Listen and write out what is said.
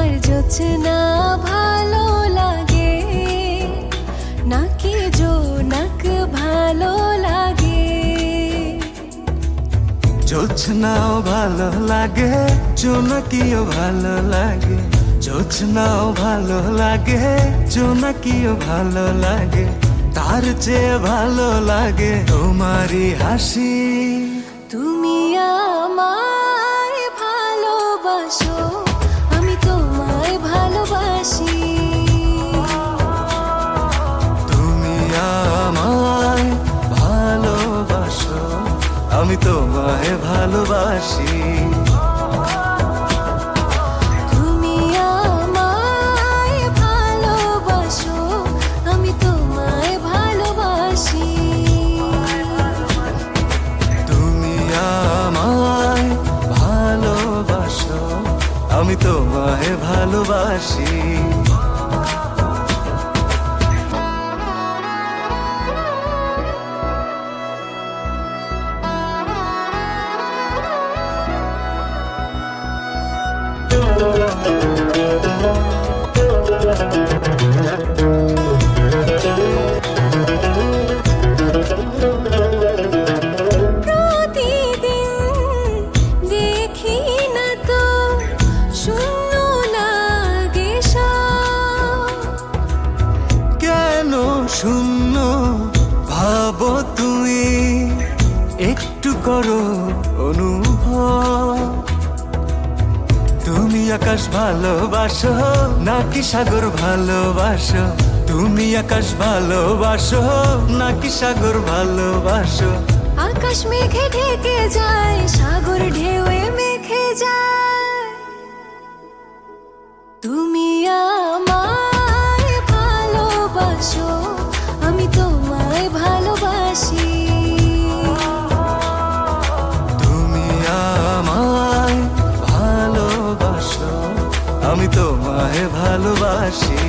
তোমার জোছনা ভালো লাগে নাকি জোনাক ভালো লাগে? জোছনাও ভালো লাগে, জোনাকিও ভালো লাগে। জোছনাও ভালো লাগে, জোনাকিও ভালো লাগে। তার চেয়ে ভালো লাগে তোমারই হাসি। তুমি আমায় ভালোবাসো, আমি তোমায় ভালোবাসি। তুমি আমায় ভালোবাসো, আমি তোমায় ভালোবাসি। তুমি আমায় ভালোবাসো, আমি তোমায় ভালোবাসি। তুমি আমায় ভালোবাসো, আমি তোমায় ভালোবাসি। প্রতিদিন দেখি না তো শূন্য লাগে সব। কেন শূন্য ভাবো তুমি, একটু করো অনুভব। তুমি আকাশ ভালোবাসো নাকি সাগর ভালোবাসো? তুমি আকাশ ভালোবাসো নাকি সাগর ভালোবাসো? আকাশ মেঘে ঢেকে যায়, সাগর ঢেউয়ে মেখে যায়। তুমি আমায় ভালোবাসো, আমি তোমায় ভালোবাসি। তুমি আমায় ভালোবাসো, আমি তোমায় ভালোবাসি।